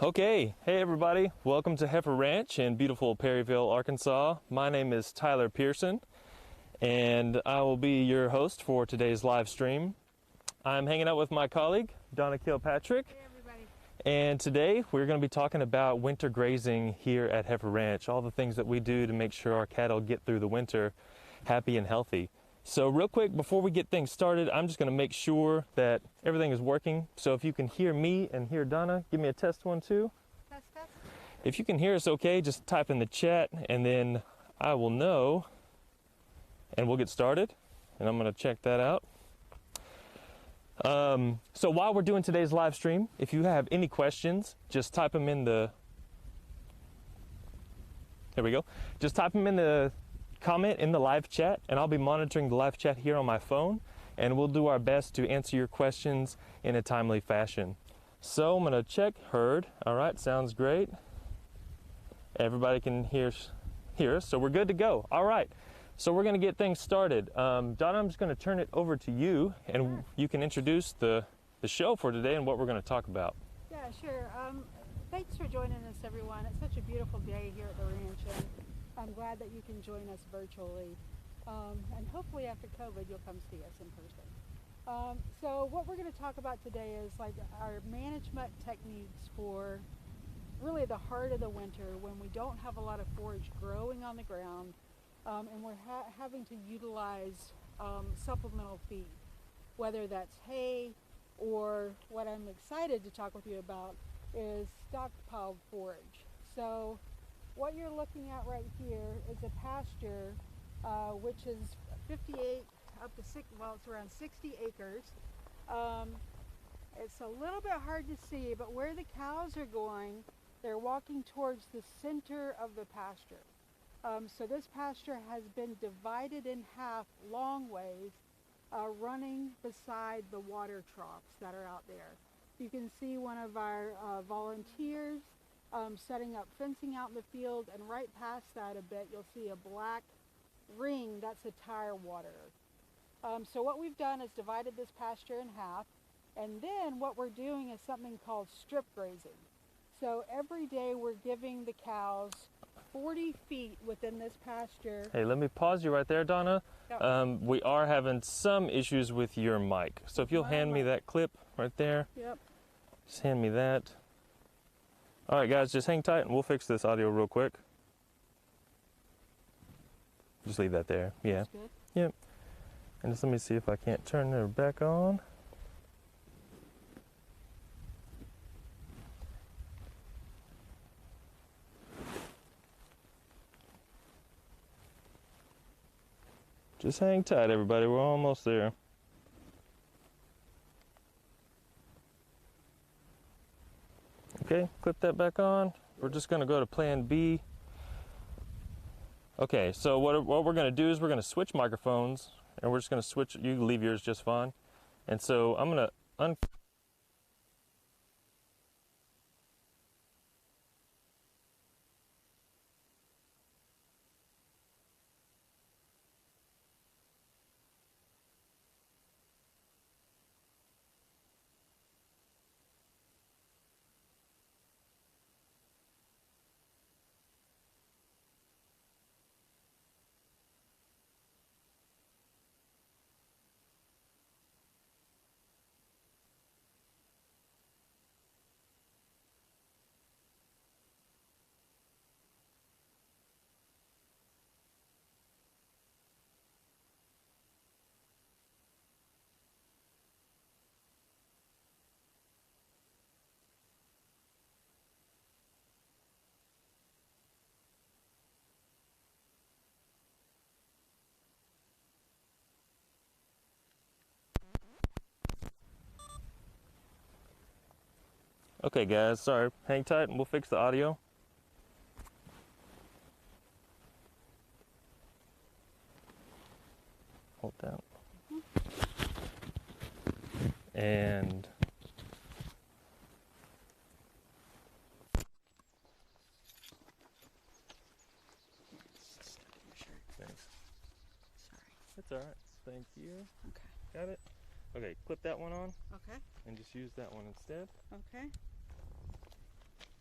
Okay, hey everybody, welcome to Heifer Ranch in beautiful Perryville, Arkansas. My name is Tyler Pearson, and I will be your host for today's live stream. I'm hanging out with my colleague, Donna Kilpatrick. Hey everybody. And today we're going to be talking about winter grazing here at Heifer Ranch, all the things that we do to make sure our cattle get through the winter happy and healthy. So real quick, before we get things started, I'm just going to make sure that everything is working. So if you can hear me and hear Donna, give me a test 1, 2. Test. If you can hear us okay, just type in the chat and then I will know and we'll get started. And I'm going to check that out. So while we're doing today's live stream, if you have any questions, just type them in the, there we go. Just type them in the comment in the live chat, and I'll be monitoring the live chat here on my phone, and we'll do our best to answer your questions in a timely fashion. So I'm going to check herd. All right, sounds great. Everybody can hear us, so we're good to go. All right, so we're going to get things started. Donna, I'm just going to turn it over to you, and you can introduce the show for today and what we're going to talk about. Yeah, sure. Thanks for joining us, everyone. It's such a beautiful day here at the ranch, and I'm glad that you can join us virtually. And hopefully after COVID, you'll come see us in person. So what we're going to talk about today is like our management techniques for really the heart of the winter when we don't have a lot of forage growing on the ground, and we're having to utilize supplemental feed, whether that's hay or what I'm excited to talk with you about is stockpiled forage. So what you're looking at right here is a pasture which is 58 up to 6, well, it's around 60 acres. It's a little bit hard to see, but where the cows are going, they're walking towards the center of the pasture. So this pasture has been divided in half long ways, running beside the water troughs that are out there. You can see one of our volunteers setting up fencing out in the field, and right past that a bit you'll see a black ring. That's a tire waterer. So what we've done is divided this pasture in half, and then what we're doing is something called strip grazing. So every day we're giving the cows 40 feet within this pasture. Hey, let me pause you right there, Donna. Yep. We are having some issues with your mic. So if you'll hand me that clip right there. Yep. Just hand me that. All right, guys, just hang tight and we'll fix this audio real quick. Just leave that there. Yeah. That's good. Yep. And just let me see if I can't turn her back on. Just hang tight, everybody. We're almost there. Okay, clip that back on. We're just going to go to plan B. Okay, so what we're going to do is we're going to switch microphones, and we're just going to switch. You can leave yours just fine. And so I'm going to Okay, guys, sorry. Hang tight and we'll fix the audio. Hold down. And thanks. Sorry. That's all right. Thank you. Okay. Got it? Okay, clip that one on Okay. and just use that one instead. Okay.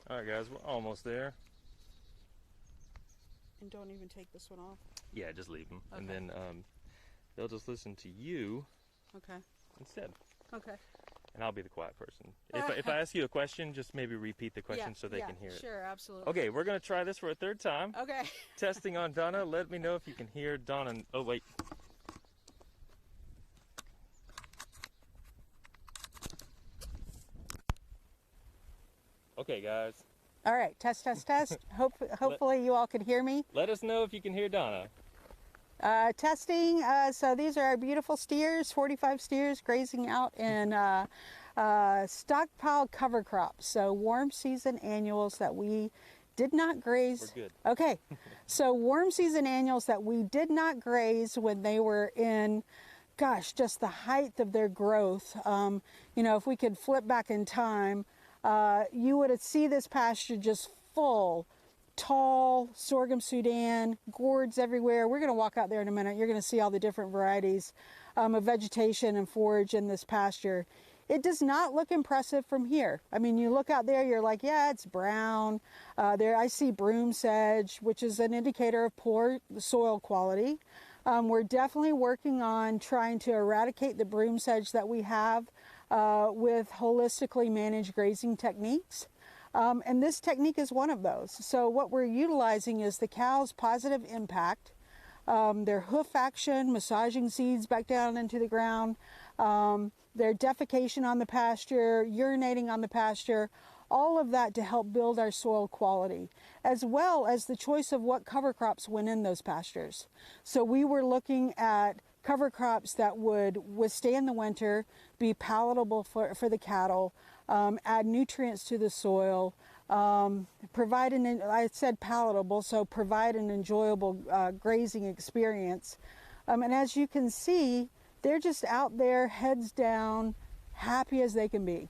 All right, guys, we're almost there. And don't even take this one off. Yeah, just leave them. Okay. And then they'll just listen to you Okay. instead. Okay. And I'll be the quiet person. If I ask you a question, just maybe repeat the question so they can hear it. Sure, absolutely. Okay, we're going to try this for a third time. Okay. Testing on Donna. Let me know if you can hear Donna. Oh, wait. Okay, guys. All right, test, test, test. Hopefully you all can hear me. Let us know if you can hear Donna. Testing. So these are our beautiful steers, 45 steers grazing out in stockpile cover crops. So warm season annuals that we did not graze. We're good. Okay. So warm season annuals that we did not graze when they were in, gosh, just the height of their growth. You know, if we could flip back in time, you would see this pasture just full, tall sorghum Sudan, gourds everywhere. We're going to walk out there in a minute. You're going to see all the different varieties of vegetation and forage in this pasture. It does not look impressive from here. I mean, you look out there, you're like, yeah, it's brown. There I see broom sedge, which is an indicator of poor soil quality. We're definitely working on trying to eradicate the broom sedge that we have with holistically managed grazing techniques. And this technique is one of those. So what we're utilizing is the cow's positive impact, their hoof action, massaging seeds back down into the ground, their defecation on the pasture, urinating on the pasture, all of that to help build our soil quality, as well as the choice of what cover crops went in those pastures. So we were looking at cover crops that would withstand the winter, be palatable for the cattle, add nutrients to the soil, provide I said palatable, so provide an enjoyable grazing experience. And as you can see, they're just out there, heads down, happy as they can be.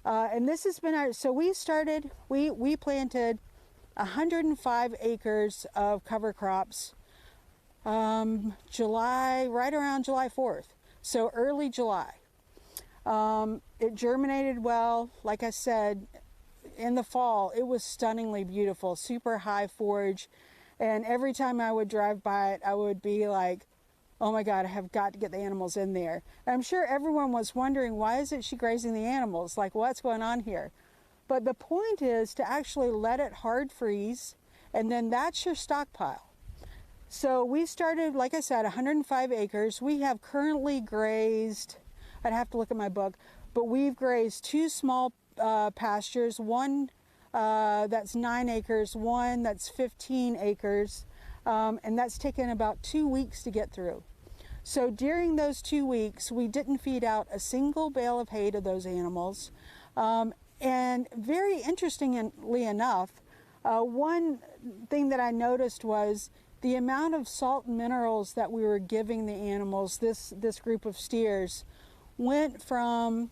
And this has been so we planted 105 acres of cover crops right around July 4th, so early July. It germinated well. Like I said, in the fall, it was stunningly beautiful, super high forage. And every time I would drive by it, I would be like, oh my God, I have got to get the animals in there. And I'm sure everyone was wondering, why isn't she grazing the animals? Like, what's going on here? But the point is to actually let it hard freeze, and then that's your stockpile. So we started, like I said, 105 acres. We have currently grazed, I'd have to look at my book, but we've grazed 2 small pastures, one that's 9 acres, one that's 15 acres, and that's taken about 2 weeks to get through. So during those 2 weeks, we didn't feed out a single bale of hay to those animals. And very interestingly enough, one thing that I noticed was the amount of salt and minerals that we were giving the animals, this group of steers, went from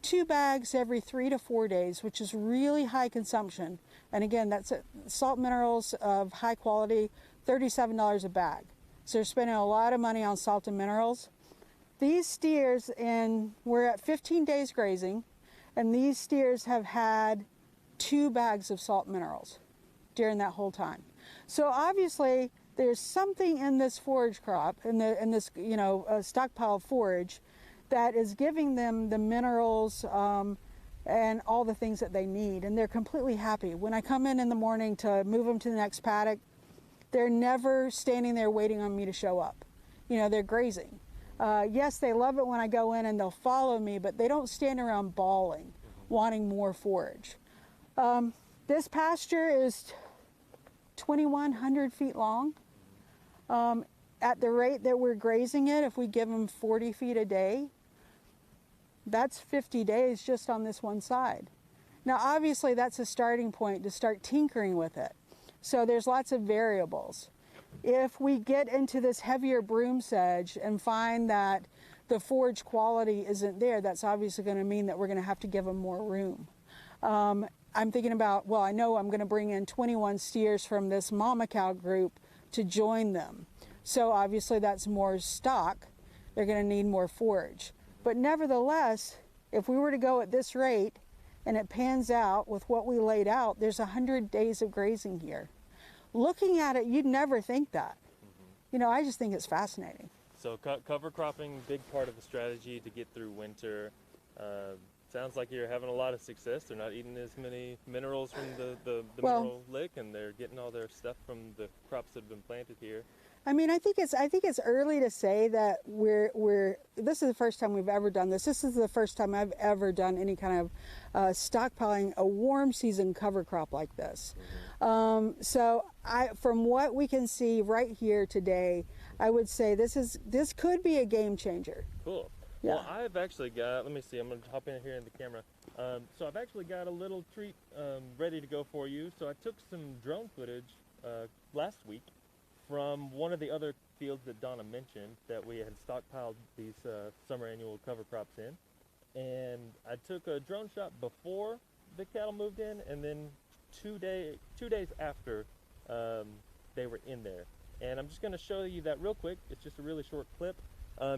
2 bags every 3 to 4 days, which is really high consumption. And again, that's salt minerals of high quality, $37 a bag. So they're spending a lot of money on salt and minerals. These steers, we're at 15 days grazing, and these steers have had 2 bags of salt minerals during that whole time. So obviously, there's something in this forage crop, in this stockpile forage, that is giving them the minerals and all the things that they need, and they're completely happy. When I come in the morning to move them to the next paddock, they're never standing there waiting on me to show up. You know, they're grazing. Yes, they love it when I go in and they'll follow me, but they don't stand around bawling, wanting more forage. This pasture is 2,100 feet long. At the rate that we're grazing it, if we give them 40 feet a day, that's 50 days just on this one side. Now, obviously, that's a starting point to start tinkering with it. So there's lots of variables. If we get into this heavier broom sedge and find that the forage quality isn't there, that's obviously going to mean that we're going to have to give them more room. I'm thinking about, well, I know I'm going to bring in 21 steers from this mama cow group to join them. So obviously that's more stock. They're going to need more forage. But nevertheless, if we were to go at this rate and it pans out with what we laid out, there's 100 days of grazing here. Looking at it, you'd never think that. You know, I just think it's fascinating. So cover cropping, big part of the strategy to get through winter. Sounds like you're having a lot of success. They're not eating as many minerals from the mineral lick, and they're getting all their stuff from the crops that have been planted here. I mean, I think it's early to say that this is the first time we've ever done this. This is the first time I've ever done any kind of stockpiling a warm season cover crop like this. So from what we can see right here today, I would say this could be a game changer. Cool. Yeah. Well, I've actually got, let me see, I'm going to hop in here in the camera. So I've actually got a little treat ready to go for you. So I took some drone footage last week from one of the other fields that Donna mentioned that we had stockpiled these summer annual cover crops in. And I took a drone shot before the cattle moved in, and then 2 days after they were in there. And I'm just going to show you that real quick. It's just a really short clip.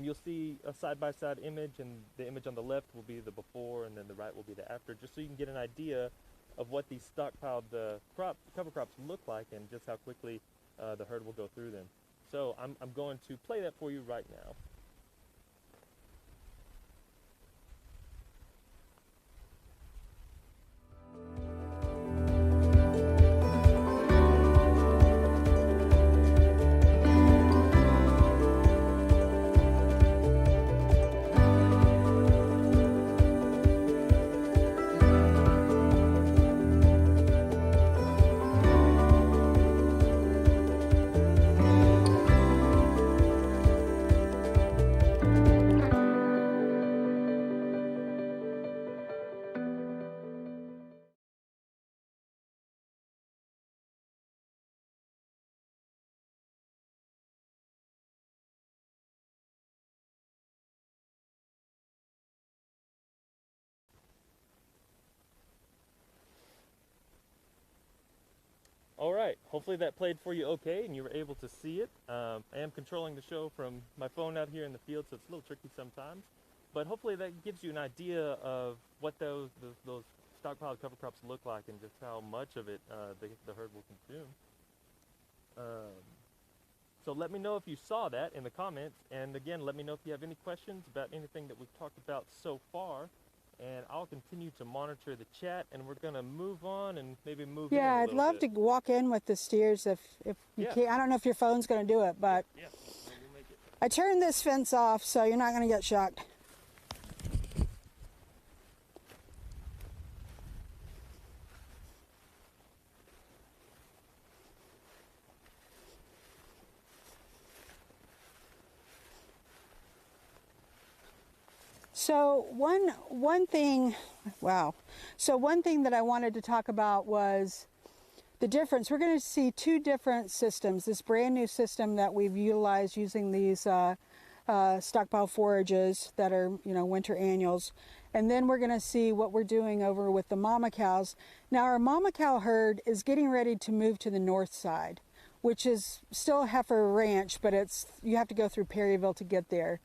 You'll see a side-by-side image, and the image on the left will be the before, and then the right will be the after, just so you can get an idea of what these stockpiled cover crops look like and just how quickly the herd will go through them. So I'm going to play that for you right now. All right, hopefully that played for you okay and you were able to see it. I am controlling the show from my phone out here in the field, so it's a little tricky sometimes. But hopefully that gives you an idea of what those stockpiled cover crops look like and just how much of it the herd will consume. So let me know if you saw that in the comments, and again, let me know if you have any questions about anything that we've talked about so far. And I'll continue to monitor the chat, and we're going to move on and maybe move in a I'd little love bit. to walk in with the steers if you can. I don't know if your phone's going to do it, but Yeah, we'll make it. I turned this fence off, so you're not going to get shocked. So one thing that I wanted to talk about was the difference. We're going to see two different systems. This brand new system that we've utilized using these stockpile forages that are, winter annuals. And then we're going to see what we're doing over with the mama cows. Now our mama cow herd is getting ready to move to the north side, which is still Heifer Ranch, but you have to go through Perryville to get there.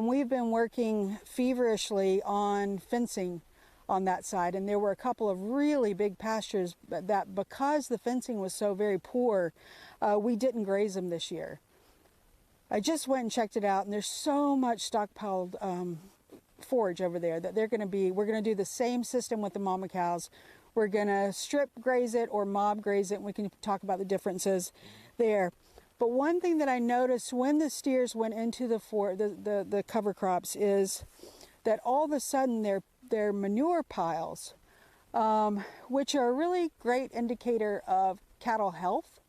We've been working feverishly on fencing on that side, and there were a couple of really big pastures that because the fencing was so very poor, we didn't graze them this year. I just went and checked it out, and there's so much stockpiled forage over there that we're going to do the same system with the mama cows. We're going to strip graze it or mob graze it, and we can talk about the differences there. But one thing that I noticed when the steers went into the cover crops is that all of a sudden their manure piles, which are a really great indicator of cattle health,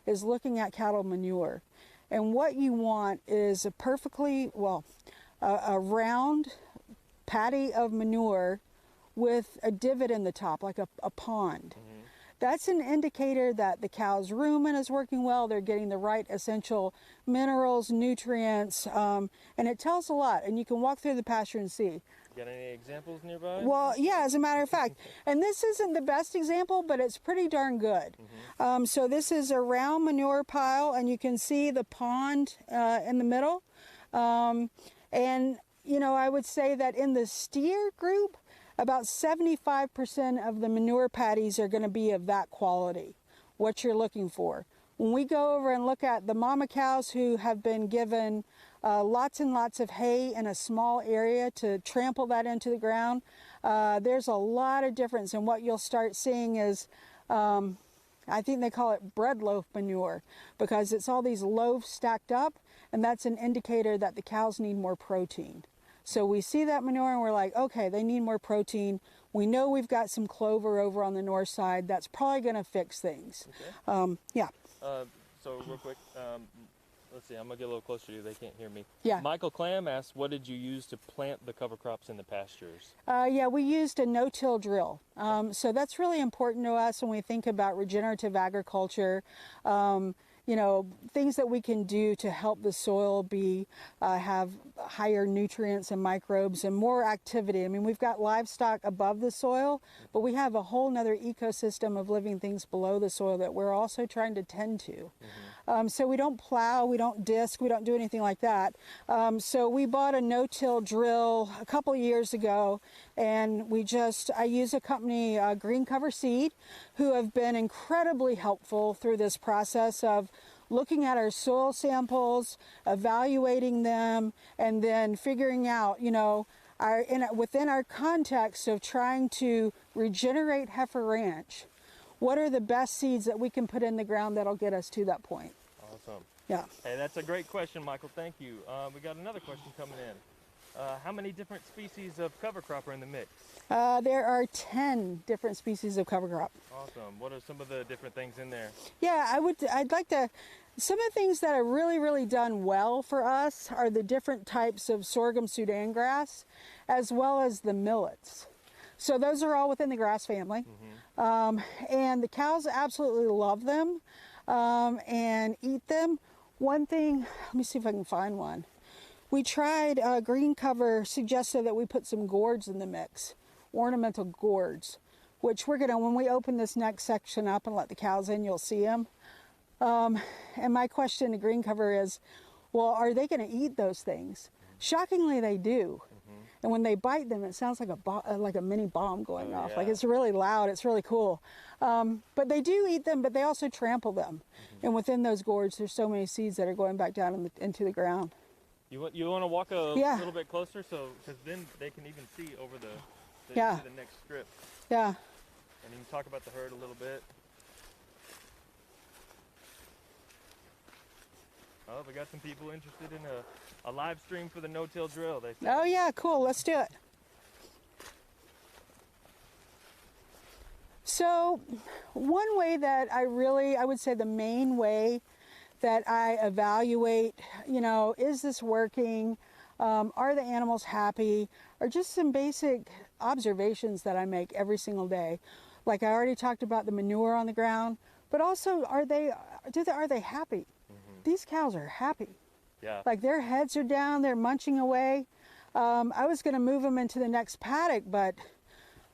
is looking at cattle manure. And what you want is a round patty of manure with a divot in the top, like a pond. Mm-hmm. That's an indicator that the cow's rumen is working well. They're getting the right essential minerals, nutrients, and it tells a lot. And you can walk through the pasture and see. Got any examples nearby? Well, yeah, as a matter of fact. And this isn't the best example, but it's pretty darn good. Mm-hmm. So this is a round manure pile, and you can see the pond in the middle. And, I would say that in the steer group, about 75% of the manure patties are going to be of that quality, what you're looking for. When we go over and look at the mama cows who have been given lots and lots of hay in a small area to trample that into the ground, there's a lot of difference. And what you'll start seeing is, I think they call it bread loaf manure, because it's all these loaves stacked up, and that's an indicator that the cows need more protein. So we see that manure and we're like, okay, they need more protein. We know we've got some clover over on the north side. That's probably going to fix things. Okay. Yeah. So real quick, let's see, I'm going to get a little closer to you. They can't hear me. Yeah. Michael Clam asked, what did you use to plant the cover crops in the pastures? Yeah, we used a no-till drill. So that's really important to us when we think about regenerative agriculture. You know, things that we can do to help the soil be have higher nutrients and microbes and more activity. I mean, we've got livestock above the soil, but we have a whole nother ecosystem of living things below the soil that we're also trying to tend to. So we don't plow, we don't disc, we don't do anything like that. So we bought a no-till drill a couple years ago, and I use a company, Green Cover Seed, who have been incredibly helpful through this process of looking at our soil samples, evaluating them, and then figuring out, you know, within our context of trying to regenerate Heifer Ranch, what are the best seeds that we can put in the ground that'll get us to that point? Awesome. Yeah. Hey, that's a great question, Michael. Thank you. We got another question coming in. How many different species of cover crop are in the mix? There are 10 different species of cover crop. Awesome. What are some of the different things in there? Yeah, I'd like to, some of the things that are really done well for us are the different types of sorghum Sudan grass, as well as the millets. So those are all within the grass family. And the cows absolutely love them and eat them. One thing, let me see if I can find one. We tried, Green Cover suggested that we put some gourds in the mix, ornamental gourds, which we're gonna, when we open this next section up and let the cows in, you'll see them. And my question to Green Cover is, well, are they gonna eat those things? Shockingly, they do. And when they bite them, it sounds like a mini bomb going off. Yeah. Like, it's really loud, it's really cool. But they do eat them, but they also trample them. And within those gourds, there's so many seeds that are going back down into the ground. You want to walk a little bit closer, because then they can even see over the next strip. Yeah. And you can talk about the herd a little bit. Oh, we got some people interested in a live stream for the no-till drill. They said. Oh yeah, cool. Let's do it. So, one way that I would say the main way that I evaluate, you know, is this working? Are the animals happy? Or just some basic observations that I make every single day. Like I already talked about the manure on the ground, but also are they happy? These cows are happy. Yeah. Like their heads are down, they're munching away. I was going to move them into the next paddock, but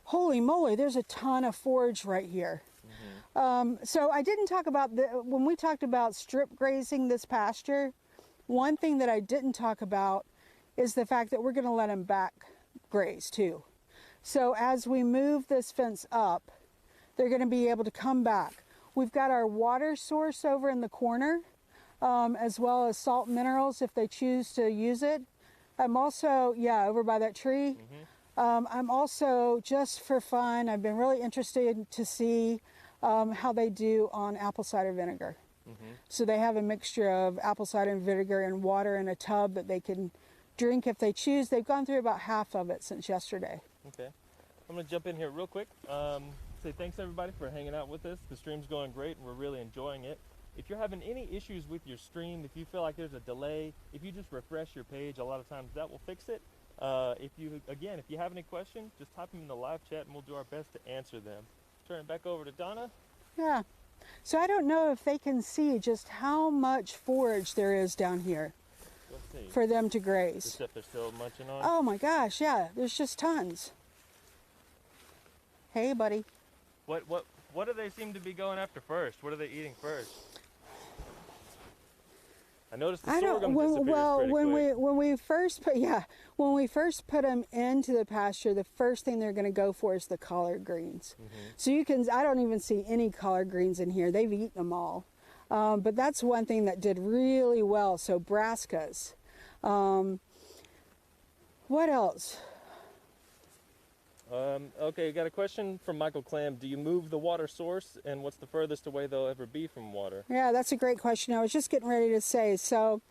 holy moly, there's a ton of forage right here. So I didn't talk about, when we talked about strip grazing this pasture, one thing that I didn't talk about is the fact that we're going to let them back graze too. So as we move this fence up, they're going to be able to come back. We've got our water source over in the corner, as well as salt minerals if they choose to use it. I'm also, over by that tree. I'm also, just for fun, I've been really interested to see how they do on apple cider vinegar. So they have a mixture of apple cider vinegar and water in a tub that they can drink if they choose. They've gone through about half of it since yesterday. Okay. I'm going to jump in here real quick. Say thanks everybody for hanging out with us. The stream's going great and we're really enjoying it. If you're having any issues with your stream, if you feel like there's a delay, if you just refresh your page, a lot of times that will fix it. If you have any questions, just type them in the live chat and we'll do our best to answer them. Turn it back over to Donna. Yeah. So I don't know if they can see just how much forage there is down here for them to graze. The stuff they're still munching on? Oh my gosh, yeah. There's just tons. Hey, buddy. What do they seem to be going after first? What are they eating first? I noticed the sorghum disappears pretty quick. when we first put them into the pasture, the first thing they're going to go for is the collard greens. So I don't even see any collard greens in here. They've eaten them all. But that's one thing that did really well. So brassicas. What else? Okay, got a question from Michael Clam. Do you move the water source, and what's the furthest away they'll ever be from water? Yeah, that's a great question. I was just getting ready to say, so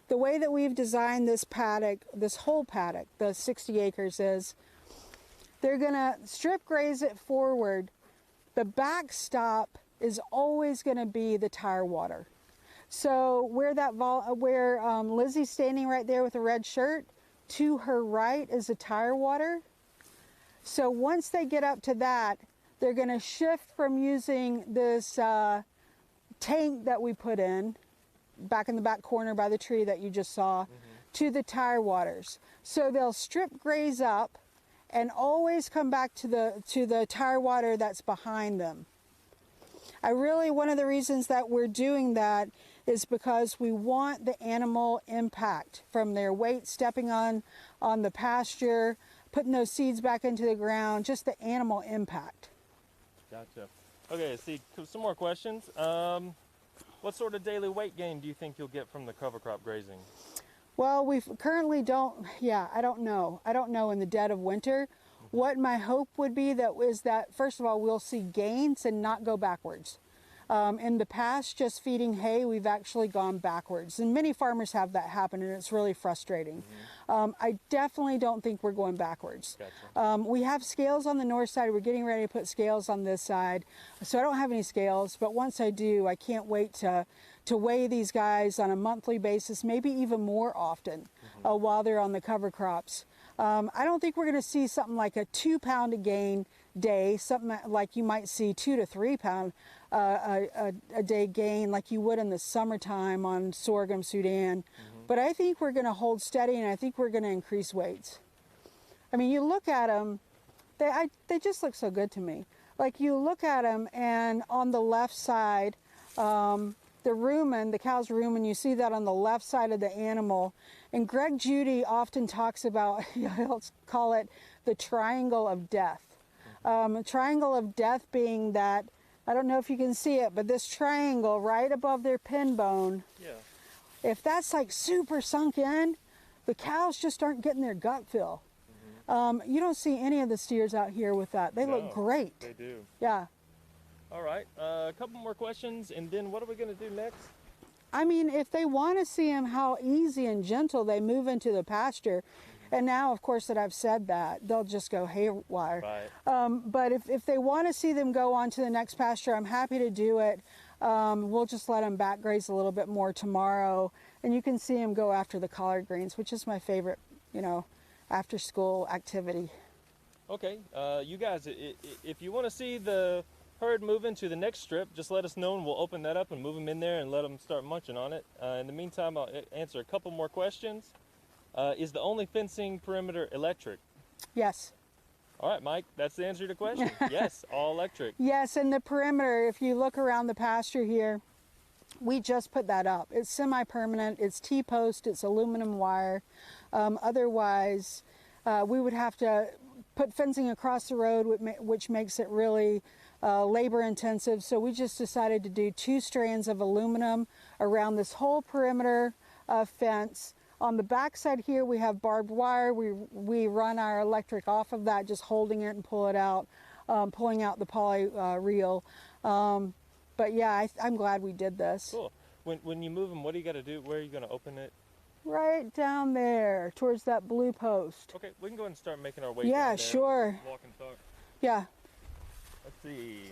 the way that we've designed this paddock, this whole paddock, the 60 acres, is they're going to strip graze it forward. The backstop is always going to be the tire water. So where Lizzie's standing right there with the red shirt, to her right is the tire water. So once they get up to that, they're going to shift from using this tank that we put in back in the back corner by the tree that you just saw to the tire waters. So they'll strip graze up and always come back to the tire water that's behind them. One of the reasons that we're doing that is because we want the animal impact from their weight stepping on the pasture, putting those seeds back into the ground, just the animal impact. Gotcha. Okay, see, some more questions. What sort of daily weight gain do you think you'll get from the cover crop grazing? Well, we currently don't, I don't know. I don't know in the dead of winter. What my hope would be is that, first of all, we'll see gains and not go backwards. In the past, just feeding hay, we've actually gone backwards. And many farmers have that happen, and it's really frustrating. I definitely don't think we're going backwards. Gotcha. We have scales on the north side. We're getting ready to put scales on this side. So I don't have any scales, but once I do, I can't wait to weigh these guys on a monthly basis, maybe even more often while they're on the cover crops. I don't think we're going to see something like a 2 pound a gain day, something like you might see 2 to 3 pound a day gain like you would in the summertime on sorghum Sudan. But I think we're going to hold steady, and I think we're going to increase weights. I mean, you look at them, they just look so good to me. Like you look at them, and on the left side, the rumen, the cow's rumen, you see that on the left side of the animal. And Greg Judy often talks about, he'll call it the triangle of death. Triangle of death being that, I don't know if you can see it, but this triangle right above their pin bone, if that's like super sunk in, the cows just aren't getting their gut fill. You don't see any of the steers out here with that. They look great. They do. Yeah. All right, a couple more questions, and then what are we going to do next? I mean, if they want to see them how easy and gentle they move into the pasture, and now, of course, that I've said that, they'll just go haywire. Right. But if they want to see them go on to the next pasture, I'm happy to do it. We'll just let them back graze a little bit more tomorrow, and you can see them go after the collard greens, which is my favorite, after school activity. Okay, you guys, if you want to see the herd move into the next strip, just let us know and we'll open that up and move them in there and let them start munching on it. In the meantime, I'll answer a couple more questions. Is the only fencing perimeter electric? Yes. All right, Mike, that's the answer to the question. Yes, all electric. Yes, and the perimeter, if you look around the pasture here, we just put that up. It's semi-permanent, it's T-post, it's aluminum wire. Otherwise, we would have to put fencing across the road, which makes it really labor intensive. So we just decided to do 2 strands of aluminum around this whole perimeter fence. On the back side here, we have barbed wire. We run our electric off of that, just holding it and pull it out, pulling out the poly reel. But yeah, I'm glad we did this. Cool. When you move them, what do you got to do? Where are you going to open it? Right down there, towards that blue post. Okay, we can go ahead and start making our way down there. Sure. Walk and talk. Yeah. Let's see.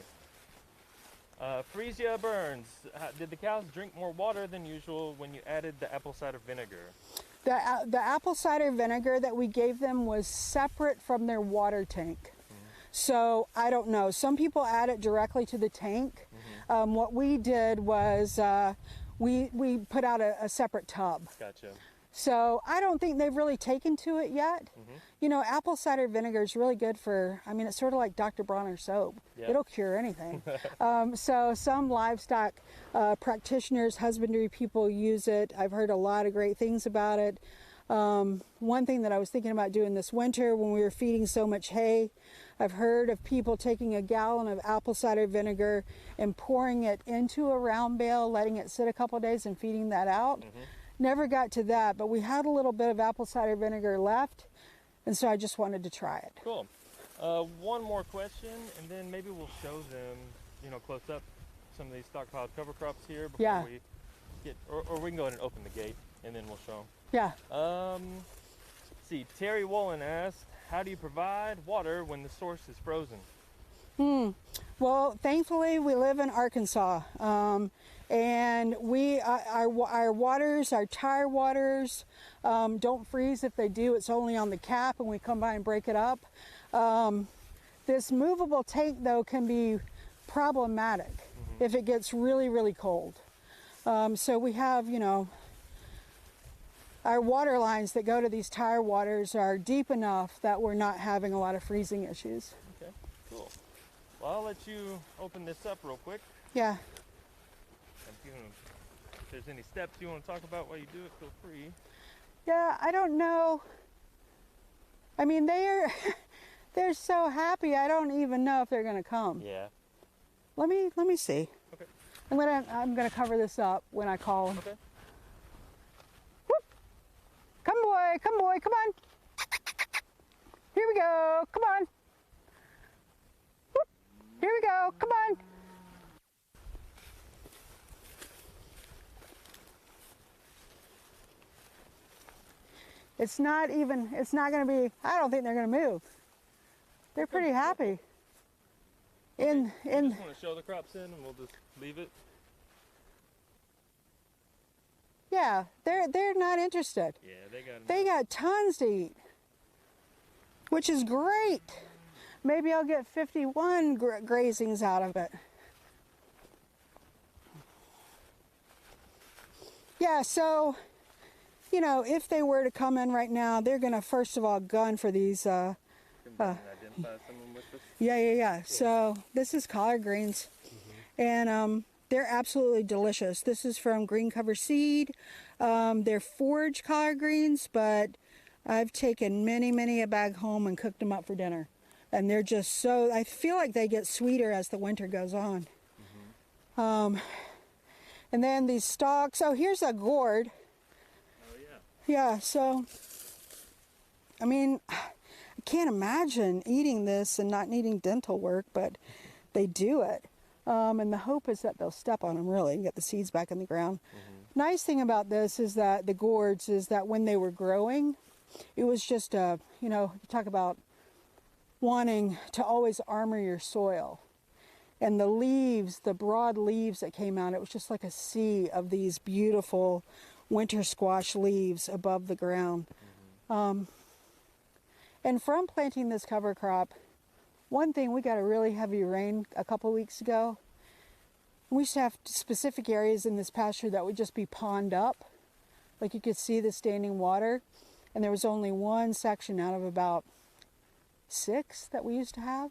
Freesia Burns, did the cows drink more water than usual when you added the apple cider vinegar? The apple cider vinegar that we gave them was separate from their water tank. So I don't know. Some people add it directly to the tank. What we did was we put out a separate tub. Gotcha. So I don't think they've really taken to it yet. You know, apple cider vinegar is really good for, I mean, it's sort of like Dr. Bronner soap. Yeah. It'll cure anything. So some livestock practitioners, husbandry people use it. I've heard a lot of great things about it. One thing that I was thinking about doing this winter when we were feeding so much hay, I've heard of people taking a gallon of apple cider vinegar and pouring it into a round bale, letting it sit a couple of days and feeding that out. Never got to that, but we had a little bit of apple cider vinegar left, and so I just wanted to try it. Cool. One more question, and then maybe we'll show them, you know, close up some of these stockpiled cover crops here before we get, or we can go ahead and open the gate, and then we'll show them. Yeah. Let's see, Terry Wollen asked, how do you provide water when the source is frozen? Well, thankfully we live in Arkansas, and our waters, our tire waters, don't freeze. If they do, it's only on the cap, and we come by and break it up. This movable tank, though, can be problematic if it gets really, really cold. So we have, you know, our water lines that go to these tire waters are deep enough that we're not having a lot of freezing issues. Okay, cool. Well, I'll let you open this up real quick. Yeah. If there's any steps you want to talk about while you do it, feel free. Yeah, I don't know. I mean, they're so happy. I don't even know if they're gonna come. Yeah. Let me see. Okay. I'm gonna cover this up when I call them. Okay. Come boy, come on. Here we go, come on. Whoop. Here we go, come on. It's not gonna be, I don't think they're gonna move. They're pretty happy. You just want to show the crops in and we'll just leave it? Yeah, they're not interested. Yeah, They got tons to eat, which is great. Maybe I'll get 51 grazings out of it. Yeah, so, you know, if they were to come in right now, they're going to first of all gun for these. Identify someone with this? Yeah. So this is collard greens, and they're absolutely delicious. This is from Green Cover Seed. They're Forage collard greens, but I've taken many a bag home and cooked them up for dinner. And they're just so, I feel like they get sweeter as the winter goes on. And then these stalks, oh, here's a gourd. Oh, yeah. Yeah, so, I mean, I can't imagine eating this and not needing dental work, but they do it. And the hope is that they'll step on them really and get the seeds back in the ground. Nice thing about this is that the gourds is that when they were growing, it was just a, you know, you talk about wanting to always armor your soil. And the leaves, the broad leaves that came out, it was just like a sea of these beautiful winter squash leaves above the ground. And from planting this cover crop, one thing, we got a really heavy rain a couple weeks ago. We used to have specific areas in this pasture that would just be pond up. Like you could see the standing water. And there was only one section out of about 6 that we used to have.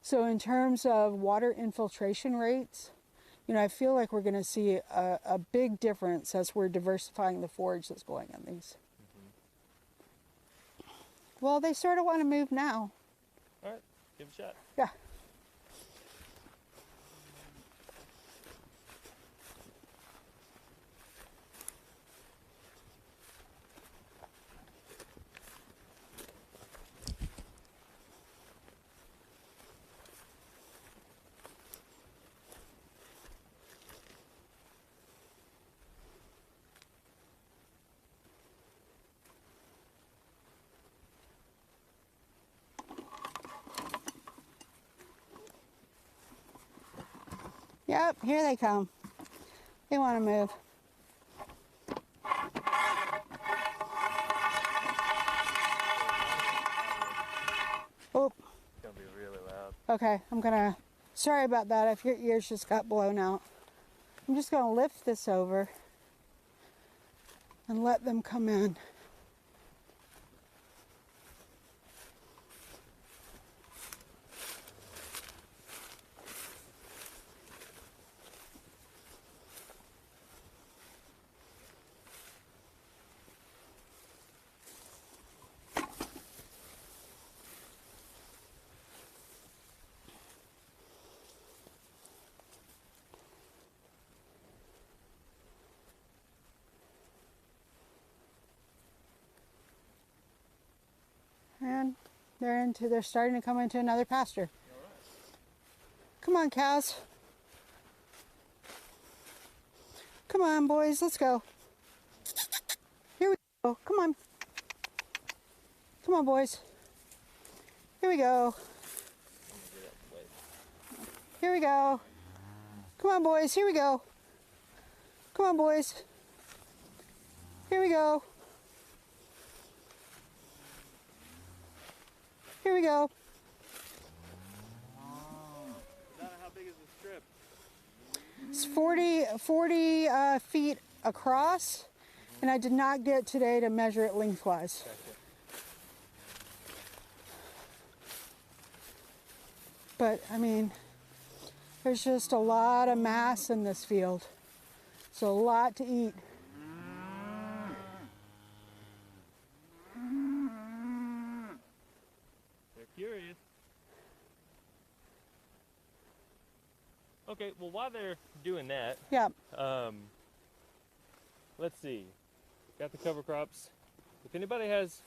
So in terms of water infiltration rates, you know, I feel like we're going to see a big difference as we're diversifying the forage that's going on these. Well, they sort of want to move now. All right, give it a shot. Yeah. Yep, here they come. They want to move. Oh. It's going to be really loud. Okay, sorry about that if your ears just got blown out. I'm just going to lift this over. and let them come in. And they're starting to come into another pasture. Come on, cows. Come on, boys, let's go. Here we go. Come on. Come on, boys. Here we go. Here we go. Come on, boys. Here we go. Come on, boys. Here we go. Here we go. Donna, how big is the strip? It's 40 feet across, and I did not get today to measure it lengthwise. Gotcha. But, I mean, there's just a lot of mass in this field. It's a lot to eat. Curious. Okay, well, while they're doing that, Yeah. let's see. Got the cover crops. If anybody has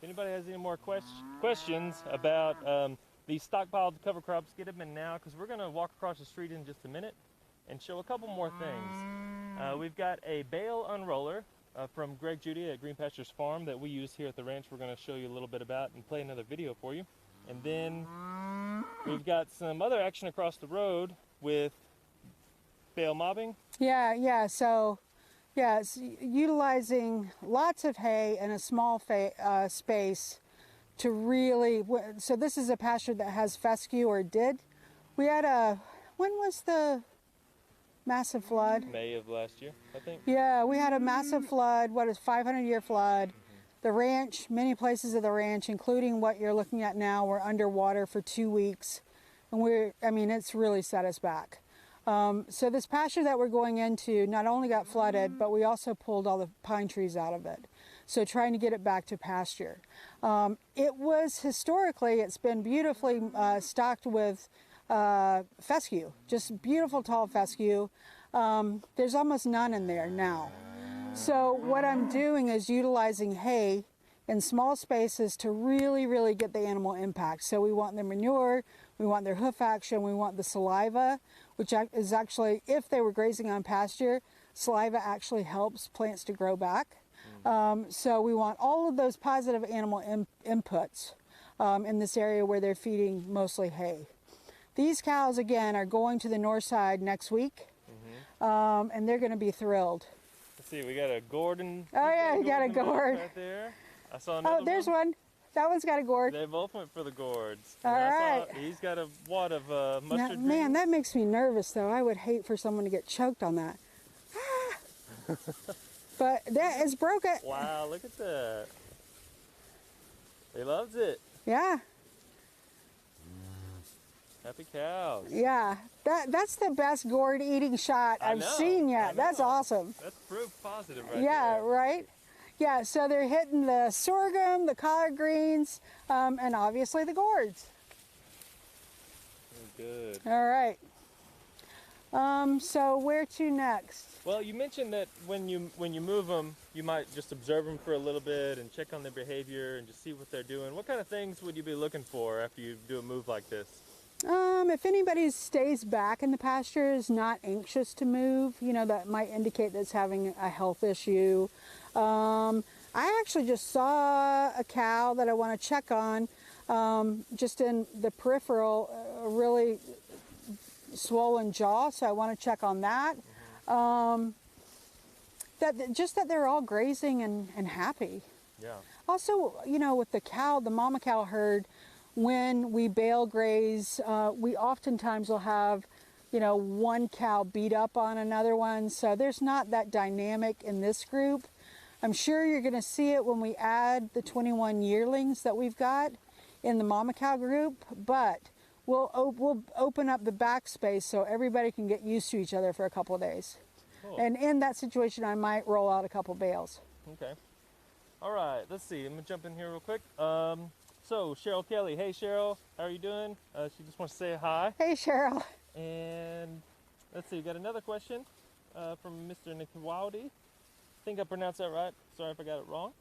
any more questions about these stockpiled cover crops, get them in now, because we're going to walk across the street in just a minute and show a couple more things. We've got a Bale Unroller from Greg Judy at Green Pastures Farm that we use here at the ranch. We're going to show you a little bit about and play another video for you. And then we've got some other action across the road with bale mobbing. Yeah. So, yeah, it's utilizing lots of hay in a small space to really. So this is a pasture that has fescue, or did. We had when was the massive flood? May of last year, I think. Yeah, we had a massive flood. What is 500-year flood? The ranch, many places of the ranch, including what you're looking at now, were underwater for 2 weeks, and it's really set us back. So this pasture that we're going into not only got flooded, but we also pulled all the pine trees out of it. So trying to get it back to pasture. It was historically, it's been beautifully stocked with fescue, just beautiful tall fescue. There's almost none in there now. So what I'm doing is utilizing hay in small spaces to really, really get the animal impact. So we want their manure, we want their hoof action, we want the saliva, which is actually, if they were grazing on pasture, saliva actually helps plants to grow back. So we want all of those positive animal inputs in this area where they're feeding mostly hay. These cows, again, are going to the north side next week, and they're going to be thrilled. Let's see, we got a gourd. Oh yeah, you got a gourd. Right there. I saw another Oh, there's one. That one's got a gourd. They both went for the gourds. All right. He's got a wad of mustard Man, greens. that makes me nervous, though. I would hate for someone to get choked on that. But that is broken. Wow, look at that. He loves it. Yeah. Happy cows. Yeah. That's the best gourd eating shot I've seen yet. That's awesome. That's proof positive right Yeah, there. right? Yeah, so they're hitting the sorghum, the collard greens, and obviously the gourds. Good. All right. So where to next? Well, you mentioned that when you move them, you might just observe them for a little bit and check on their behavior and just see what they're doing. What kind of things would you be looking for after you do a move like this? If anybody stays back in the pasture, is not anxious to move, that might indicate that's having a health issue. I actually just saw a cow that I want to check on, just in the peripheral, a really swollen jaw, so I want to check on that. That they're all grazing and happy. Yeah. Also, with the cow, the mama cow herd, when we bale graze, we oftentimes will have you know, one cow beat up on another one. So there's not that dynamic in this group. I'm sure you're going to see it when we add the 21 yearlings that we've got in the mama cow group, but we'll open up the backspace so everybody can get used to each other for a couple of days. Cool. And in that situation, I might roll out a couple bales. Okay. All right, let's see. I'm going to jump in here real quick. So Cheryl Kelly. Hey, Cheryl. How are you doing? She just wants to say hi. Hey, Cheryl. And let's see. We got another question from Mr. Nikwawdi. I think I pronounced that right. Sorry if I got it wrong.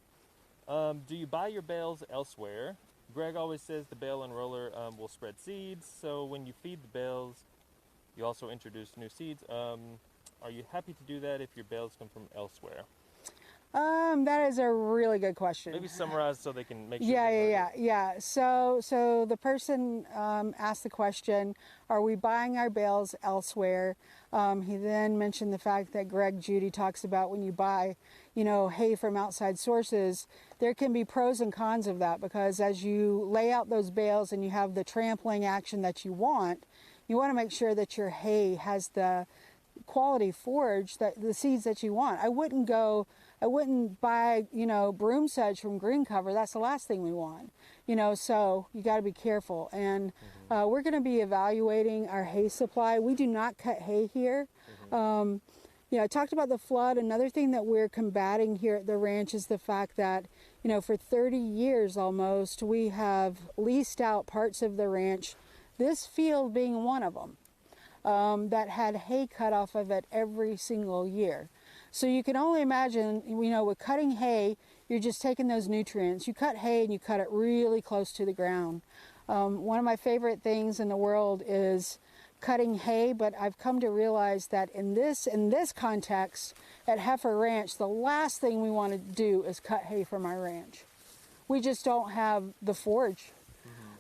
Do you buy your bales elsewhere? Greg always says the Bale Unroller will spread seeds. So when you feed the bales, you also introduce new seeds. Are you happy to do that if your bales come from elsewhere? That is a really good question. Maybe summarize so they can make sure. Yeah. So the person asked the question, are we buying our bales elsewhere? He then mentioned the fact that Greg Judy talks about when you buy, you know, hay from outside sources, there can be pros and cons of that, because as you lay out those bales and you have the trampling action that you want to make sure that your hay has the quality forage, that the seeds that you want. I wouldn't buy, you know, broom sedge from green cover. That's the last thing we want, you know, so you got to be careful. And we're going to be evaluating our hay supply. We do not cut hay here. You know, I talked about the flood. Another thing that we're combating here at the ranch is the fact that, you know, for 30 years almost, we have leased out parts of the ranch, this field being one of them, that had hay cut off of it every single year. So you can only imagine, you know, with cutting hay, you're just taking those nutrients. You cut hay and you cut it really close to the ground. One of my favorite things in the world is cutting hay, but I've come to realize that in this context at Heifer Ranch, the last thing we want to do is cut hay from our ranch. We just don't have the forage.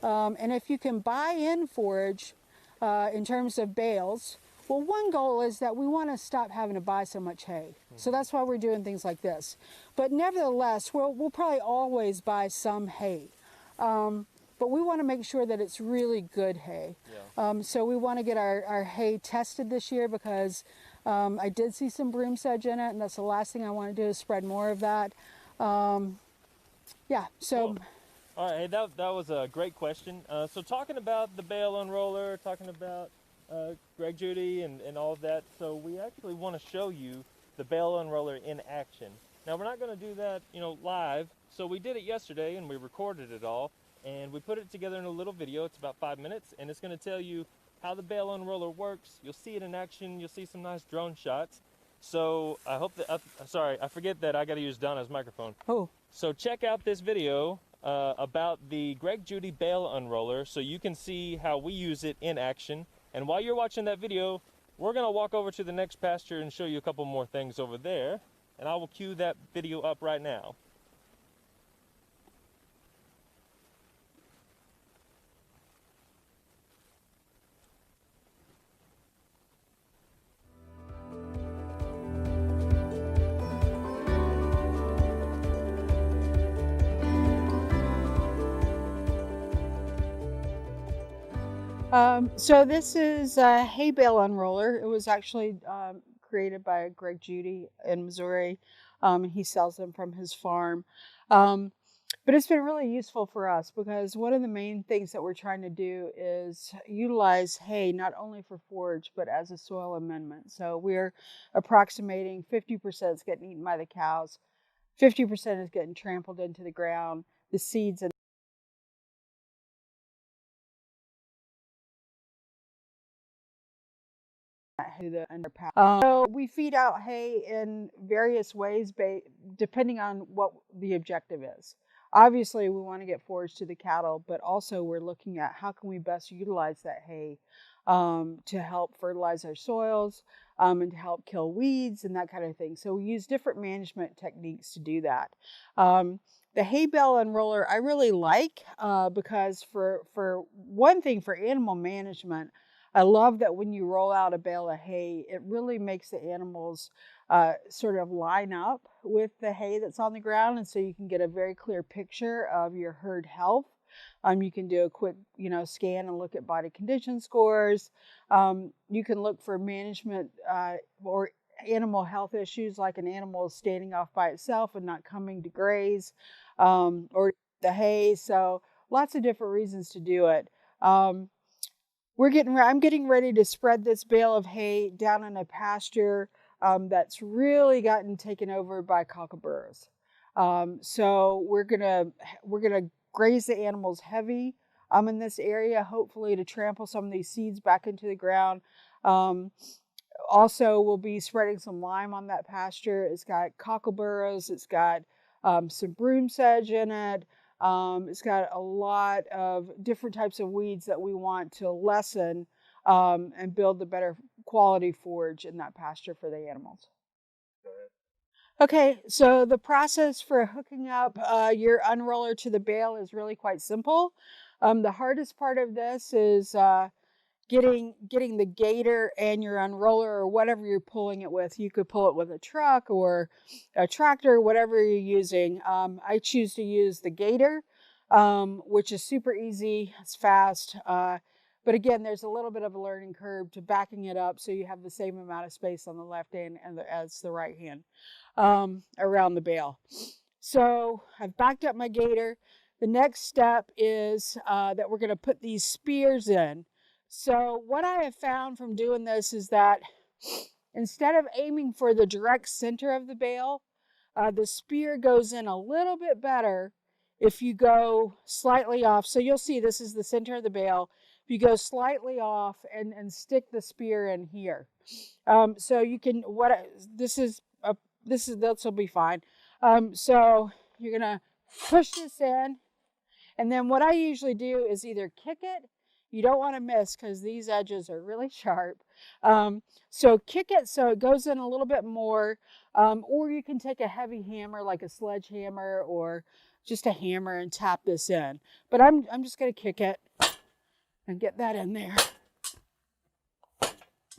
And if you can buy in forage in terms of bales, well, one goal is that we want to stop having to buy so much hay. So that's why we're doing things like this. But nevertheless, we'll probably always buy some hay. But we want to make sure that it's really good hay. So we want to get our hay tested this year, because I did see some broom sedge in it, and that's the last thing I want to do is spread more of that. Yeah, so... Cool. All right, hey, that was a great question. So talking about the Bale Unroller, talking about Greg Judy and all of that, so we actually want to show you the Bale Unroller in action. Now we're not going to do that, you know, live. So we did it yesterday and we recorded it all, and we put it together in a little video. It's about 5 minutes, and it's going to tell you how the Bale Unroller works. You'll see it in action. You'll see some nice drone shots. So I hope that, sorry, I forget that I got to use Donna's microphone. Oh. So check out this video about the Greg Judy Bale Unroller so you can see how we use it in action. And while you're watching that video, we're going to walk over to the next pasture and show you a couple more things over there. And I will cue that video up right now. So this is a hay bale unroller. It was actually created by Greg Judy in Missouri. He sells them from his farm. But it's been really useful for us, because one of the main things that we're trying to do is utilize hay not only for forage, but as a soil amendment. So we're approximating 50% is getting eaten by the cows, 50% is getting trampled into the ground, the seeds and the underpass. So we feed out hay in various ways depending on what the objective is. Obviously, we want to get forage to the cattle, but also we're looking at how can we best utilize that hay to help fertilize our soils and to help kill weeds and that kind of thing. So we use different management techniques to do that. The hay bale unroller I really like because for one thing, for animal management, I love that when you roll out a bale of hay, it really makes the animals sort of line up with the hay that's on the ground, and so you can get a very clear picture of your herd health. You can do a quick, scan and look at body condition scores. You can look for management or animal health issues, like an animal is standing off by itself and not coming to graze, or the hay. So lots of different reasons to do it. I'm getting ready to spread this bale of hay down in a pasture that's really gotten taken over by cockaburros. So we're gonna graze the animals heavy in this area, hopefully to trample some of these seeds back into the ground. Also, we'll be spreading some lime on that pasture. It's got cockaburros. It's got some broom sedge in it. It's got a lot of different types of weeds that we want to lessen and build the better quality forage in that pasture for the animals. Okay, so the process for hooking up your unroller to the bale is really quite simple. The hardest part of this is getting the gator and your unroller, or whatever you're pulling it with. You could pull it with a truck or a tractor, whatever you're using. I choose to use the gator, which is super easy. It's fast. But again, there's a little bit of a learning curve to backing it up so you have the same amount of space on the left hand as the right hand around the bale. So I've backed up my gator. The next step is that we're going to put these spears in. So what I have found from doing this is that instead of aiming for the direct center of the bale, the spear goes in a little bit better if you go slightly off. So you'll see this is the center of the bale. If you go slightly off and stick the spear in here. So you can, this will be fine. So you're going to push this in. And then what I usually do is either kick it. You don't want to miss because these edges are really sharp. So kick it so it goes in a little bit more. Or you can take a heavy hammer like a sledgehammer or just a hammer and tap this in. But I'm just going to kick it and get that in there.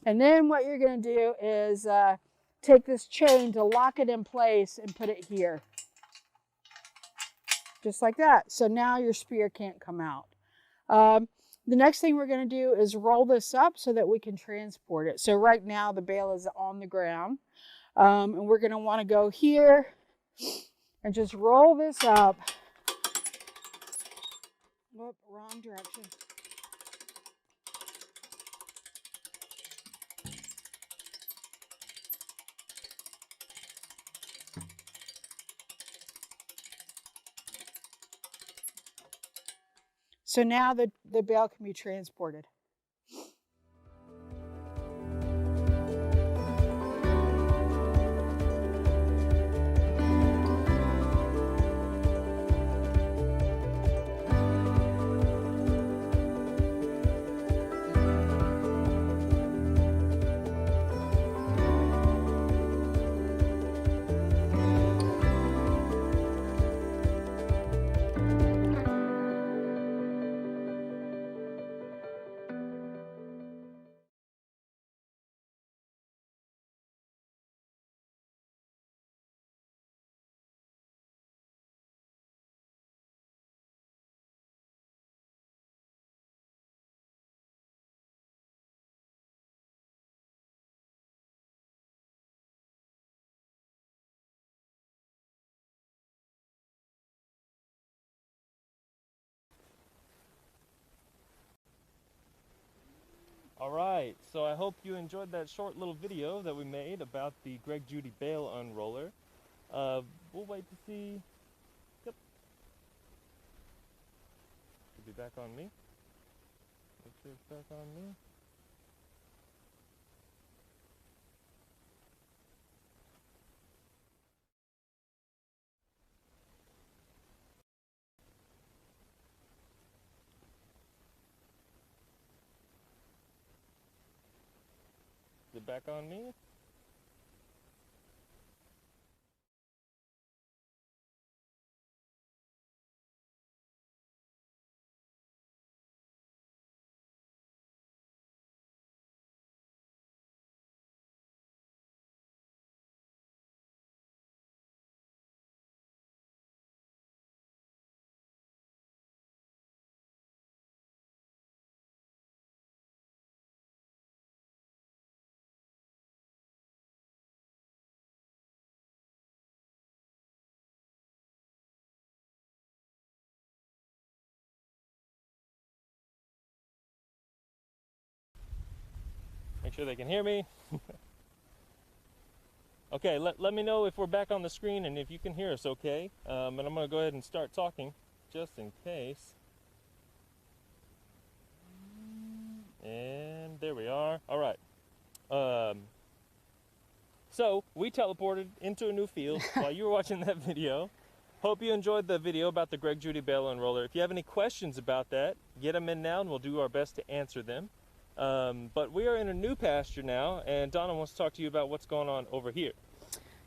And then what you're going to do is take this chain to lock it in place and put it here. Just like that. So now your spear can't come out. The next thing we're going to do is roll this up so that we can transport it. So right now the bale is on the ground. And we're going to want to go here and just roll this up. Whoop, wrong direction. So now the bale can be transported. All right, so I hope you enjoyed that short little video that we made about the Greg Judy Bale Unroller. We'll wait to see. Yep. Should be back on me. Make sure it's back on me. Is it back on me? make sure they can hear me. Okay, let me know if we're back on the screen and if you can hear us okay. And I'm going to go ahead and start talking just in case. And there we are. All right. So we teleported into a new field while you were watching that video. Hope you enjoyed the video about the Greg, Judy, Bale, Unroller. If you have any questions about that, get them in now and we'll do our best to answer them. But we are in a new pasture now, and Donna wants to talk to you about what's going on over here.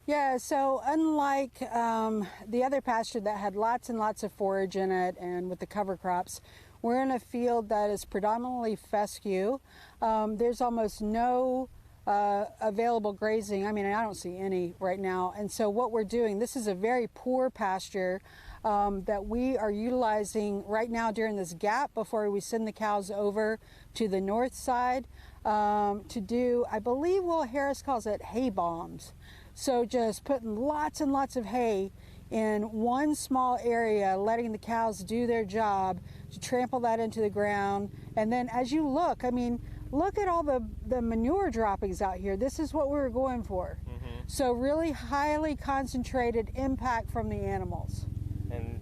Yeah, so unlike the other pasture that had lots and lots of forage in it and with the cover crops, we're in a field that is predominantly fescue. There's almost no available grazing. I mean, I don't see any right now. And so what we're doing, this is a very poor pasture that we are utilizing right now during this gap before we send the cows over to the north side to do, I believe Will Harris calls it hay bombs. So just putting lots and lots of hay in one small area, letting the cows do their job to trample that into the ground. And then as you look, I mean, look at all the manure droppings out here. This is what we were going for. So really highly concentrated impact from the animals.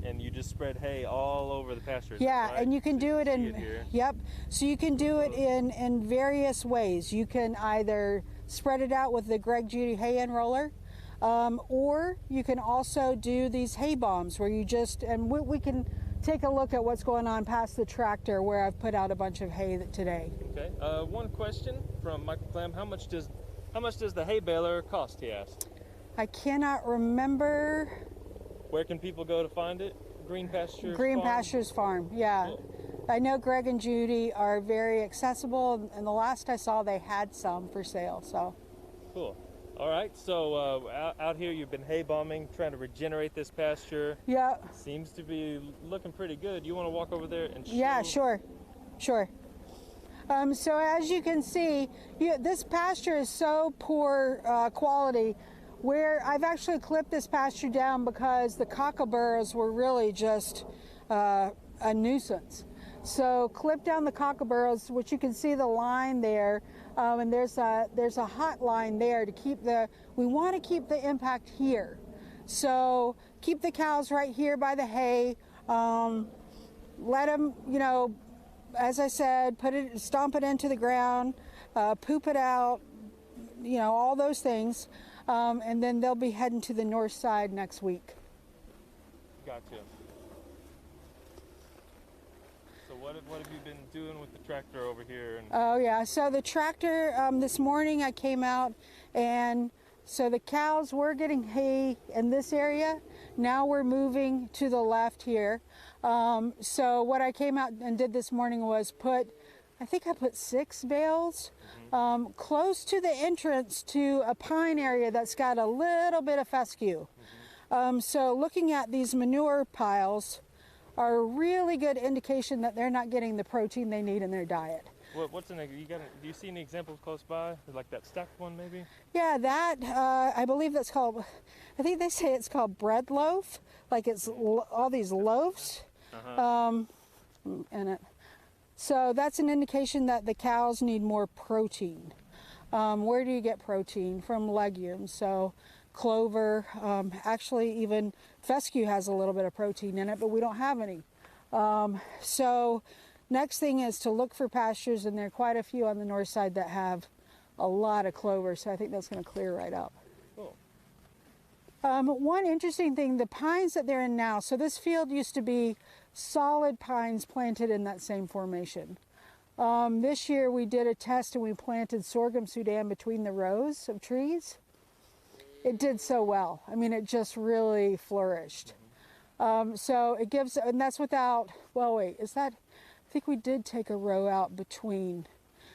And you just spread hay all over the pasture. Yeah, right? and you can do it in, yep. So you can do it in various ways. You can either spread it out with the Greg Judy hay unroller, or you can also do these hay bombs where you just, and we can take a look at what's going on past the tractor where I've put out a bunch of hay today. Okay. One question from Michael Clem: How much does the hay baler cost? He asked. I cannot remember. Where can people go to find it? Green Pastures Green Farm? Pastures Farm, yeah. Cool. I know Greg and Judy are very accessible, and the last I saw they had some for sale. So. Cool. All right, so out here you've been hay bombing, trying to regenerate this pasture. Yeah. Seems to be looking pretty good. You want to walk over there and show? Yeah, sure. So as you can see, this pasture is so poor quality, where I've actually clipped this pasture down because the cockaburros were really just a nuisance. So clip down the cockaburros, which you can see the line there, and there's a hot line there to keep we want to keep the impact here. So keep the cows right here by the hay, let them, as I said, stomp it into the ground, poop it out, all those things. And then they'll be heading to the north side next week. Gotcha. So what have you been doing with the tractor over here? Oh yeah, so the tractor, this morning I came out, and so the cows were getting hay in this area. Now we're moving to the left here. So what I came out and did this morning was I think I put 6 bales close to the entrance to a pine area that's got a little bit of fescue. So looking at these manure piles are a really good indication that they're not getting the protein they need in their diet. Do you see any examples close by, like that stacked one maybe? Yeah, that I believe that's called, I think they say it's called bread loaf, like it's all these loaves in it. So that's an indication that the cows need more protein. Where do you get protein? From legumes. So clover, actually even fescue has a little bit of protein in it, but we don't have any. So next thing is to look for pastures, and there are quite a few on the north side that have a lot of clover, so I think that's going to clear right up. Cool. One interesting thing, the pines that they're in now, so this field used to be solid pines planted in that same formation. This year we did a test and we planted sorghum Sudan between the rows of trees. It did so well. I mean, it just really flourished. So it gives, and that's without, well wait, I think we did take a row out between.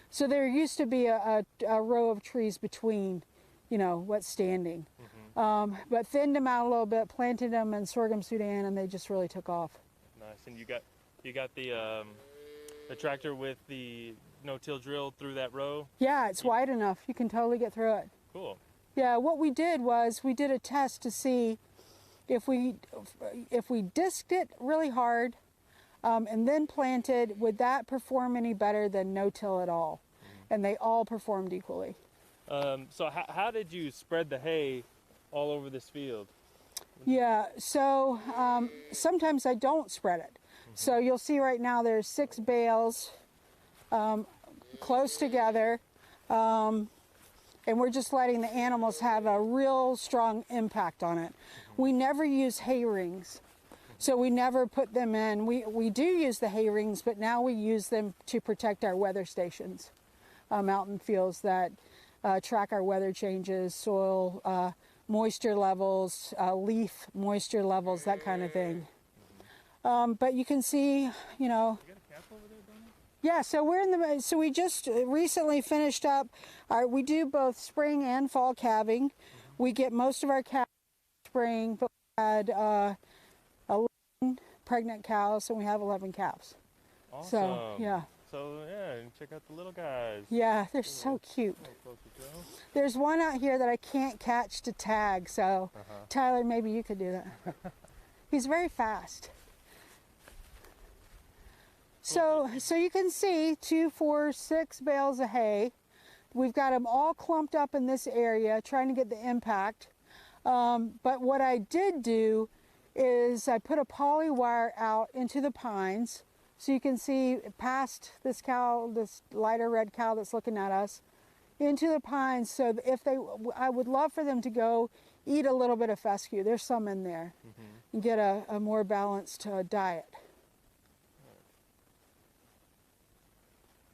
So there used to be a row of trees between, what's standing. But thinned them out a little bit, planted them in sorghum Sudan, and they just really took off. Nice. And you got the tractor with the no-till drill through that row? Yeah, it's wide enough. You can totally get through it. Cool. Yeah, what we did was we did a test to see if we disked it really hard and then planted, would that perform any better than no-till at all? and they all performed equally. So how did you spread the hay all over this field? Yeah, so sometimes I don't spread it. So you'll see right now there's 6 bales close together, and we're just letting the animals have a real strong impact on it. We never use hay rings, so we never put them in. We do use the hay rings, but now we use them to protect our weather stations out in fields that track our weather changes, soil moisture levels, leaf moisture levels, that kind of thing. But you can see, you know. You got a calf over there, Donna? Yeah, so we just recently finished up. We do both spring and fall calving. We get most of our calves spring, but we had 11 pregnant cows, and we have 11 calves. Awesome. So yeah. So yeah, and check out the little guys. Yeah, they're so cute. There's one out here that I can't catch to tag, so Tyler, maybe you could do that. He's very fast. So you can see 2, 4, 6 bales of hay. We've got them all clumped up in this area, trying to get the impact. But what I did do is I put a poly wire out into the pines, so you can see past this cow, this lighter red cow that's looking at us, into the pines. So if I would love for them to go eat a little bit of fescue. There's some in there, and get a more balanced diet.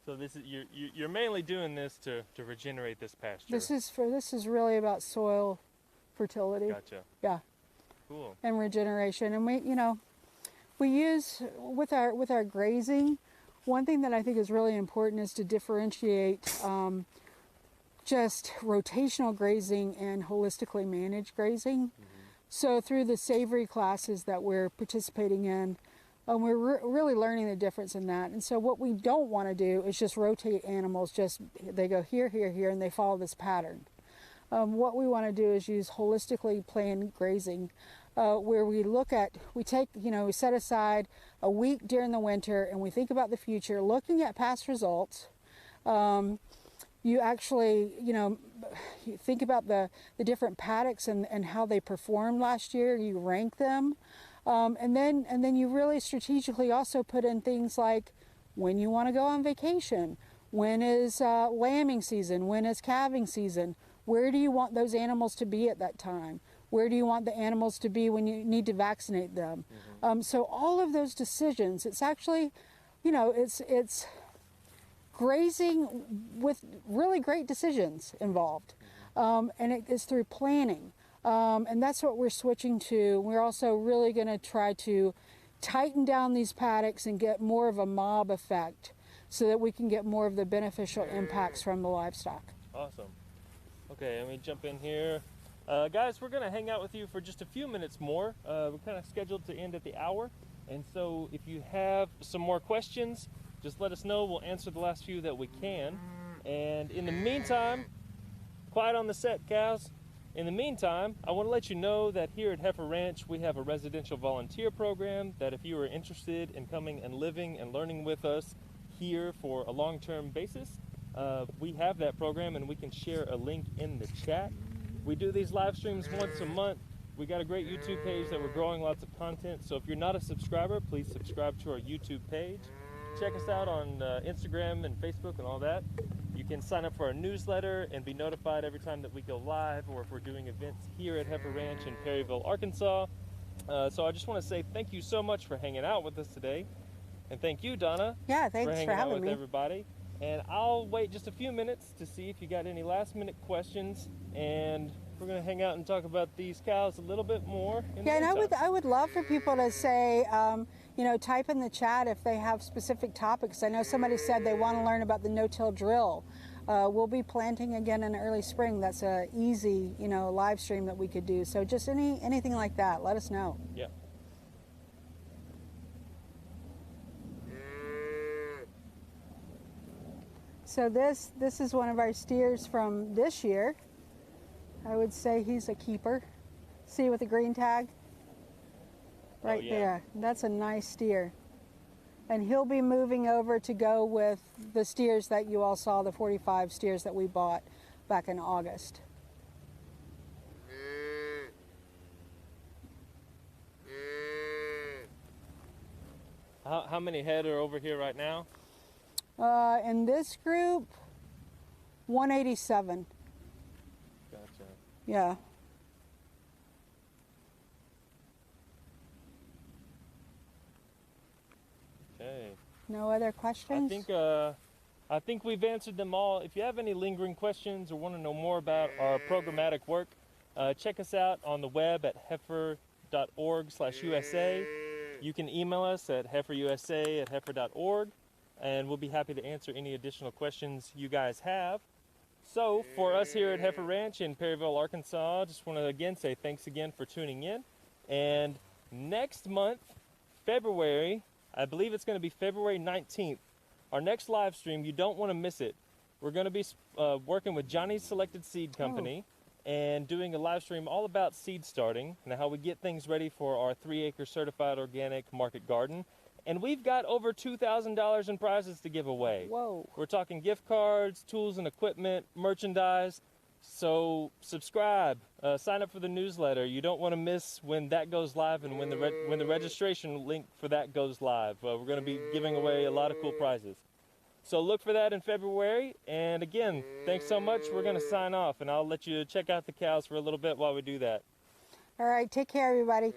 So this is you're mainly doing this to regenerate this pasture. This is really about soil fertility. Gotcha. Yeah. Cool. And regeneration, and we use with our grazing. One thing that I think is really important is to differentiate just rotational grazing and holistically managed grazing. So through the savory classes that we're participating in, we're really learning the difference in that. And so what we don't want to do is just rotate animals, they go here, here, here, and they follow this pattern. What we want to do is use holistically planned grazing, where we set aside a week during the winter and we think about the future, looking at past results. You actually, you think about the different paddocks and how they performed last year. You rank them. And then you really strategically also put in things like when you want to go on vacation, when is lambing season, when is calving season, where do you want those animals to be at that time, where do you want the animals to be when you need to vaccinate them. So all of those decisions, it's actually, it's grazing with really great decisions involved, and it is through planning. And that's what we're switching to. We're also really going to try to tighten down these paddocks and get more of a mob effect so that we can get more of the beneficial impacts from the livestock. Awesome. Okay, let me jump in here. Guys, we're going to hang out with you for just a few minutes more. We're kind of scheduled to end at the hour. And so if you have some more questions, just let us know. We'll answer the last few that we can. And in the meantime, quiet on the set, cows. In the meantime, I want to let you know that here at Heifer Ranch, we have a residential volunteer program that if you are interested in coming and living and learning with us here for a long-term basis, we have that program and we can share a link in the chat. We do these live streams once a month. We got a great YouTube page that we're growing lots of content. So if you're not a subscriber, please subscribe to our YouTube page. Check us out on Instagram and Facebook and all that. You can sign up for our newsletter and be notified every time that we go live or if we're doing events here at Heifer Ranch in Perryville, Arkansas. So I just want to say thank you so much for hanging out with us today. And thank you, Donna. Yeah, thanks for hanging for out having with me. everybody. And I'll wait just a few minutes to see if you got any last-minute questions. And we're going to hang out and talk about these cows a little bit more. Yeah, and I would love for people to say, type in the chat if they have specific topics. I know somebody said they want to learn about the no-till drill. We'll be planting again in early spring. That's a easy, live stream that we could do. So just anything like that, let us know. Yeah. So this is one of our steers from this year. I would say he's a keeper. See with the green tag? Right there. That's a nice steer. and he'll be moving over to go with the steers that you all saw, the 45 steers that we bought back in August. How many head are over here right now? In this group, 187. Gotcha. Yeah. Okay. No other questions? I think we've answered them all. If you have any lingering questions or want to know more about our programmatic work, check us out on the web at heifer.org/USA. You can email us at heiferusa@heifer.org, and we'll be happy to answer any additional questions you guys have. So for us here at Heifer Ranch in Perryville, Arkansas, just want to again say thanks again for tuning in. And next month, February, I believe it's going to be February 19th, our next live stream, you don't want to miss it. We're going to be working with Johnny's Selected Seed Company and doing a live stream all about seed starting and how we get things ready for our 3-acre certified organic market garden. And we've got over $2,000 in prizes to give away. Whoa. We're talking gift cards, tools and equipment, merchandise. So subscribe, sign up for the newsletter. You don't want to miss when that goes live and when the registration link for that goes live. We're going to be giving away a lot of cool prizes. So look for that in February. And again, thanks so much. We're going to sign off, and I'll let you check out the cows for a little bit while we do that. All right, take care, everybody.